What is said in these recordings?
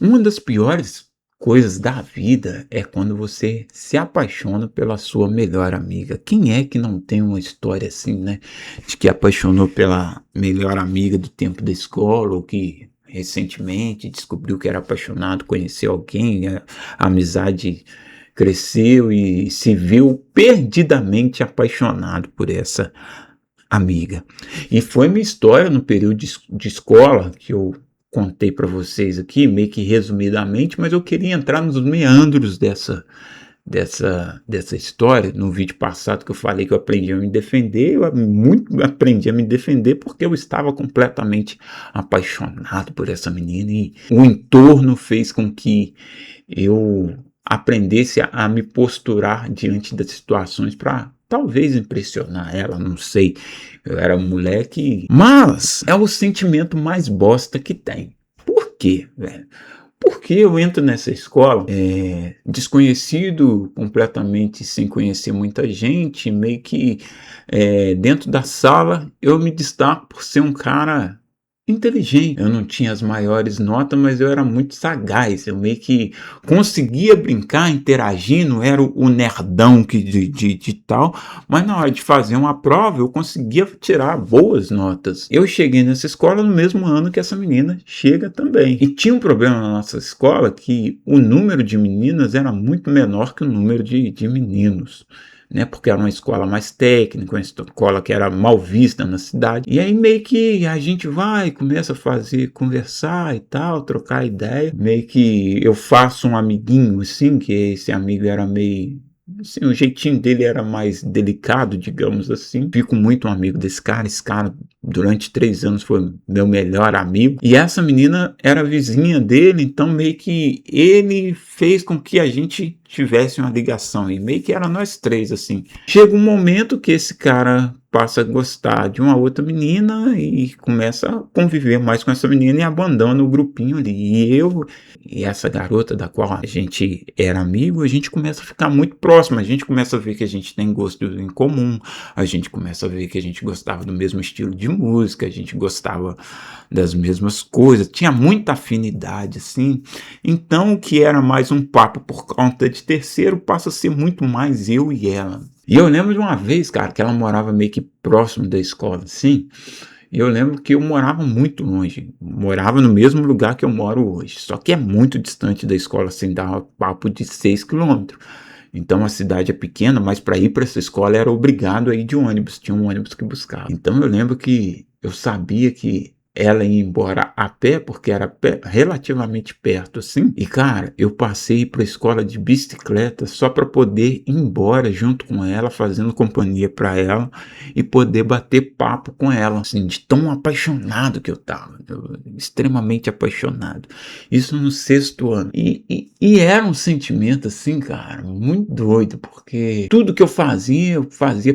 Uma das piores coisas da vida é quando você se apaixona pela sua melhor amiga. Quem é que não tem uma história assim, né? De que apaixonou pela melhor amiga do tempo da escola, ou que recentemente descobriu que era apaixonado, conheceu alguém, a amizade cresceu e se viu perdidamente apaixonado por essa amiga. E foi minha história no período de escola que eu contei para vocês aqui, meio que resumidamente, mas eu queria entrar nos meandros dessa história. No vídeo passado que eu falei que eu aprendi a me defender, eu muito aprendi a me defender porque eu estava completamente apaixonado por essa menina e o entorno fez com que eu aprendesse a me posturar diante das situações para talvez impressionar ela, não sei. Eu era um moleque, mas é o sentimento mais bosta que tem. Por quê, velho? Porque eu entro nessa escola desconhecido, completamente sem conhecer muita gente, meio que dentro da sala eu me destaco por ser um cara inteligente. Eu não tinha as maiores notas, mas eu era muito sagaz. Eu meio que conseguia brincar, interagir, não era o nerdão que de tal, mas na hora de fazer uma prova eu conseguia tirar boas notas. Eu cheguei nessa escola no mesmo ano que essa menina chega também. E tinha um problema na nossa escola que o número de meninas era muito menor que o número de meninos. Né, porque era uma escola mais técnica, uma escola que era mal vista na cidade. E aí meio que a gente vai, começa a fazer, conversar e tal, trocar ideia. Meio que eu faço um amiguinho assim, que esse amigo era meio... Assim, o jeitinho dele era mais delicado, digamos assim. Fico muito um amigo desse cara. Esse cara, durante 3 anos, foi meu melhor amigo. E essa menina era vizinha dele, então meio que ele fez com que a gente tivesse uma ligação. E meio que era nós três, assim. Chega um momento que esse cara passa a gostar de uma outra menina e começa a conviver mais com essa menina e abandona o grupinho ali. E eu e essa garota da qual a gente era amigo, a gente começa a ficar muito próximo, a gente começa a ver que a gente tem gostos em comum, a gente começa a ver que a gente gostava do mesmo estilo de música, a gente gostava das mesmas coisas, tinha muita afinidade, assim. Então o que era mais um papo por conta de terceiro passa a ser muito mais eu e ela. E eu lembro de uma vez, cara, que ela morava meio que próximo da escola, assim. E eu lembro que eu morava muito longe, morava no mesmo lugar que eu moro hoje, só que é muito distante da escola, assim, dá papo de 6 quilômetros. Então a cidade é pequena, mas para ir para essa escola era obrigado a ir de ônibus, tinha um ônibus que buscava. Então eu lembro que eu sabia que ela ia embora a pé, porque era relativamente perto assim. E cara, eu passei para a escola de bicicleta só para poder ir embora junto com ela, fazendo companhia para ela e poder bater papo com ela, assim, de tão apaixonado que eu tava, extremamente apaixonado. Isso no 6º ano. E era um sentimento assim, cara, muito doido, porque tudo que eu fazia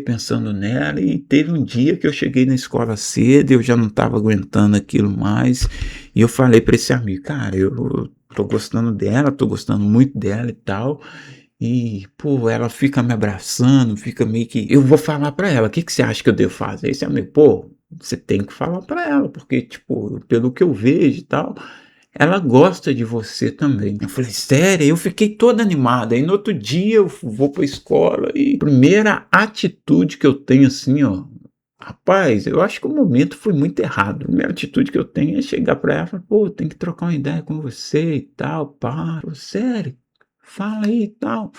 pensando nela. E teve um dia que eu cheguei na escola cedo, eu já não tava aguentando aquilo mais, e eu falei para esse amigo, cara, eu tô gostando dela, tô gostando muito dela e tal. E, pô, ela fica me abraçando, fica meio que... Eu vou falar pra ela, o que que você acha que eu devo fazer? Esse amigo, pô, você tem que falar pra ela, porque, tipo, pelo que eu vejo e tal, ela gosta de você também. Eu falei, sério? Eu fiquei toda animada. Aí no outro dia eu vou pra escola e primeira atitude que eu tenho assim, ó, rapaz, eu acho que o momento foi muito errado. A primeira atitude que eu tenho é chegar pra ela e falar, pô, tem que trocar uma ideia com você e tal, pá. Pô, sério? Fala aí e tal.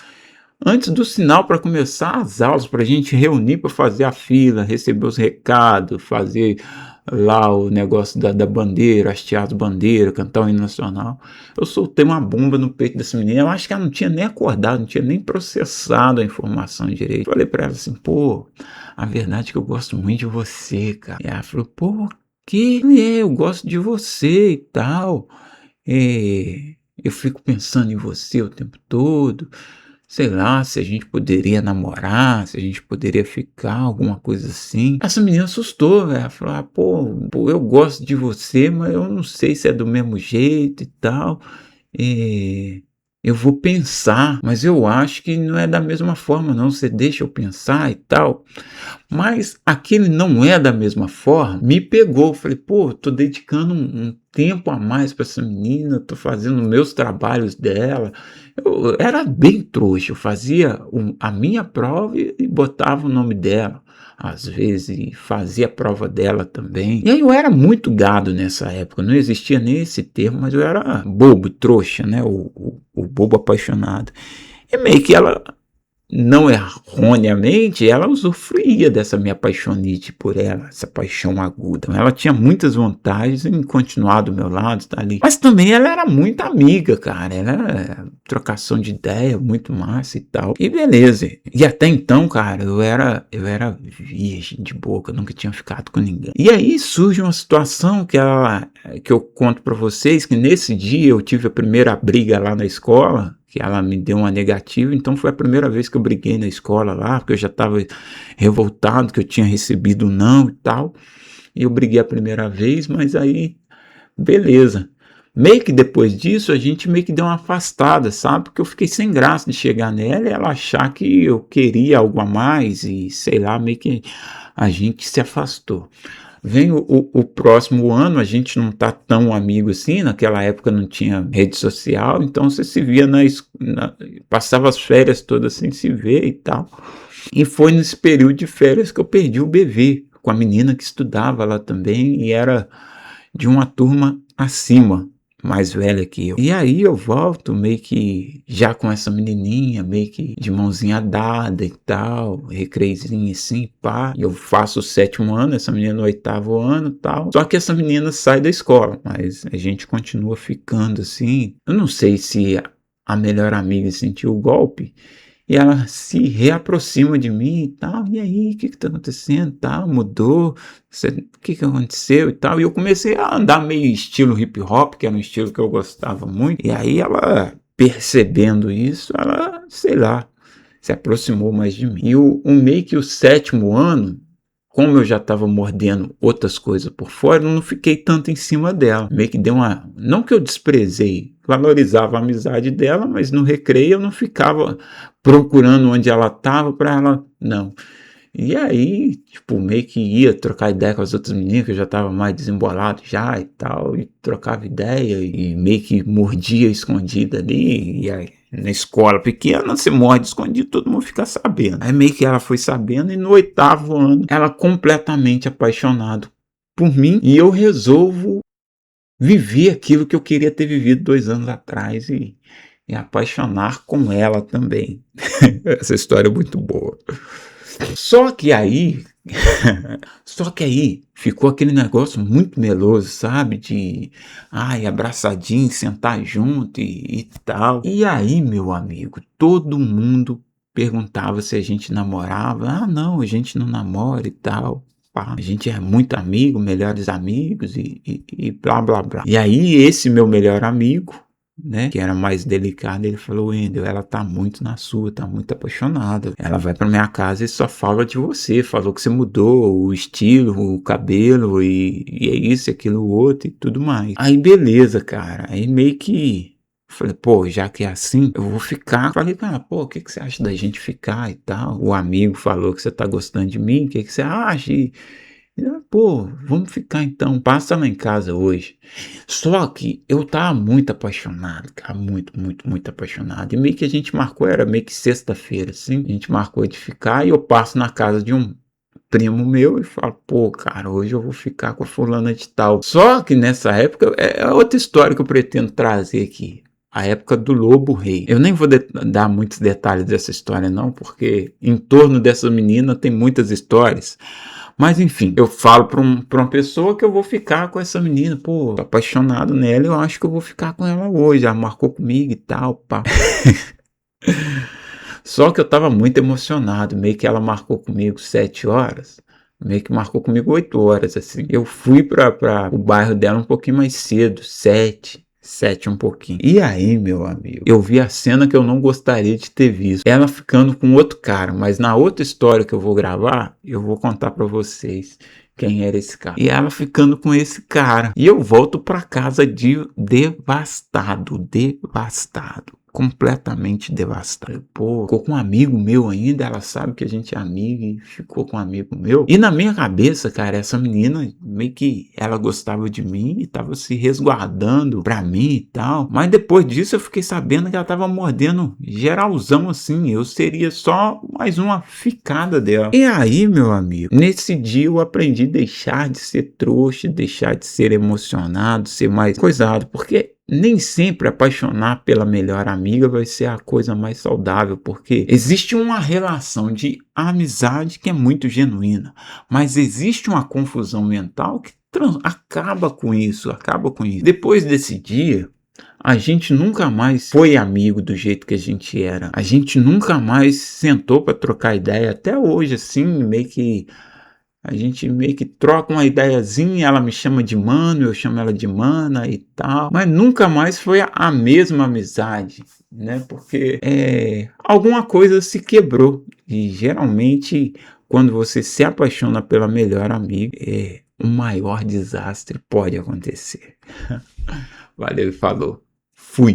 Antes do sinal para começar as aulas, para a gente reunir para fazer a fila, receber os recados, fazer lá o negócio da bandeira, hastear as bandeiras, cantar o hino nacional. Eu soltei uma bomba no peito dessa menina. Eu acho que ela não tinha nem acordado, não tinha nem processado a informação direito. Falei para ela assim, pô, a verdade é que eu gosto muito de você, cara. E ela falou, pô, que? Eu gosto de você e tal. Eu fico pensando em você o tempo todo. Sei lá, se a gente poderia namorar, se a gente poderia ficar, alguma coisa assim. Essa menina assustou, velho. Ela falou, pô, eu gosto de você, mas eu não sei se é do mesmo jeito e tal. eu vou pensar, mas eu acho que não é da mesma forma não, você deixa eu pensar e tal. Mas aquele não é da mesma forma, me pegou. Falei, pô, tô dedicando um tempo a mais para essa menina, tô fazendo meus trabalhos dela. Eu era bem trouxa, eu fazia a minha prova e botava o nome dela. Às vezes fazia a prova dela também. E aí eu era muito gado nessa época, não existia nem esse termo, mas eu era bobo, trouxa, né? O bobo apaixonado. E meio que ela, não erroneamente, ela usufruía dessa minha paixonite por ela, essa paixão aguda. Ela tinha muitas vantagens em continuar do meu lado, estar ali. Mas também ela era muito amiga, cara. Ela era trocação de ideia, muito massa e tal. E beleza. E até então, cara, eu era virgem de boca, nunca tinha ficado com ninguém. E aí surge uma situação que eu conto pra vocês, que nesse dia eu tive a primeira briga lá na escola, que ela me deu uma negativa, então foi a primeira vez que eu briguei na escola lá, porque eu já estava revoltado, que eu tinha recebido um não e tal, e eu briguei a primeira vez, mas aí, beleza. Meio que depois disso, a gente meio que deu uma afastada, sabe, porque eu fiquei sem graça de chegar nela e ela achar que eu queria algo a mais, e sei lá, meio que a gente se afastou. Vem o próximo ano, a gente não tá tão amigo assim, naquela época não tinha rede social, então você se via passava as férias todas sem se ver e tal. E foi nesse período de férias que eu perdi o bebê, com a menina que estudava lá também, e era de uma turma acima, mais velha que eu. E aí eu volto meio que já com essa menininha, meio que de mãozinha dada e tal, recreiozinho assim, pá. E eu faço o 7º ano, essa menina no 8º ano e tal. Só que essa menina sai da escola, mas a gente continua ficando assim. Eu não sei se a melhor amiga sentiu o golpe, e ela se reaproxima de mim e tal, e aí, o que tá acontecendo e tal, mudou, o que aconteceu e tal, e eu comecei a andar meio estilo hip hop, que era um estilo que eu gostava muito, e aí ela, percebendo isso, ela, sei lá, se aproximou mais de mim. E meio que o 7º ano, como eu já estava mordendo outras coisas por fora, eu não fiquei tanto em cima dela. Meio que deu uma... Não que eu desprezei, valorizava a amizade dela, mas no recreio eu não ficava procurando onde ela estava para ela... Não. E aí, tipo, meio que ia trocar ideia com as outras meninas, que eu já estava mais desembolado já e tal, e trocava ideia, e meio que mordia escondida ali, e aí na escola pequena, você morde escondido, todo mundo fica sabendo. Aí meio que ela foi sabendo, e no 8º ano, ela completamente apaixonada por mim, e eu resolvo viver aquilo que eu queria ter vivido 2 anos atrás, e apaixonar com ela também. Essa história é muito boa. Só que aí, ficou aquele negócio muito meloso, sabe? De, ai, abraçadinho, sentar junto e tal. E aí, meu amigo, todo mundo perguntava se a gente namorava. Ah, não, a gente não namora e tal. Pá, a gente é muito amigo, melhores amigos e blá, blá, blá. E aí, esse meu melhor amigo, né, que era mais delicado, ele falou: Wendel, ela tá muito na sua, tá muito apaixonada. Ela vai pra minha casa e só fala de você, falou que você mudou o estilo, o cabelo e é isso, aquilo, outro e tudo mais. Aí beleza, cara, aí meio que falei, pô, já que é assim, eu vou ficar. Falei, cara, pô, o que você acha da gente ficar e tal? O amigo falou que você tá gostando de mim, o que você acha? Pô, vamos ficar então, passa lá em casa hoje. Só que eu tava muito apaixonado, cara, muito, muito, muito apaixonado. E meio que a gente marcou, era meio que sexta-feira, assim, a gente marcou de ficar e eu passo na casa de um primo meu e falo, pô, cara, hoje eu vou ficar com a fulana de tal. Só que nessa época, é outra história que eu pretendo trazer aqui. A época do Lobo Rei. Eu nem vou dar muitos detalhes dessa história não, porque em torno dessa menina tem muitas histórias. Mas enfim, eu falo pra uma pessoa que eu vou ficar com essa menina, pô, tô apaixonado nela, eu acho que eu vou ficar com ela hoje, ela marcou comigo e tal, pá. Só que eu tava muito emocionado, meio que ela marcou comigo 7 horas, meio que marcou comigo 8 horas, assim. Eu fui para o bairro dela um pouquinho mais cedo, 7 um pouquinho. E aí, meu amigo, eu vi a cena que eu não gostaria de ter visto. Ela ficando com outro cara, mas na outra história que eu vou gravar, eu vou contar pra vocês quem era esse cara. E ela ficando com esse cara. E eu volto pra casa devastado, devastado. completamente devastado. Pô, ficou com um amigo meu ainda, ela sabe que a gente é amigo e ficou com um amigo meu. E na minha cabeça, cara, essa menina meio que ela gostava de mim e tava se resguardando pra mim e tal. Mas depois disso eu fiquei sabendo que ela tava mordendo geralzão assim. Eu seria só mais uma ficada dela. E aí, meu amigo, nesse dia eu aprendi a deixar de ser trouxa, deixar de ser emocionado, ser mais coisado, porque nem sempre apaixonar pela melhor amiga vai ser a coisa mais saudável, porque existe uma relação de amizade que é muito genuína, mas existe uma confusão mental que acaba com isso, acaba com isso. Depois desse dia, a gente nunca mais foi amigo do jeito que a gente era. A gente nunca mais sentou para trocar ideia. Até hoje, assim, meio que a gente meio que troca uma ideiazinha, ela me chama de mano, eu chamo ela de mana e tal, mas nunca mais foi a mesma amizade, né? Porque alguma coisa se quebrou e geralmente quando você se apaixona pela melhor amiga, o maior desastre pode acontecer. Valeu e falou. Fui.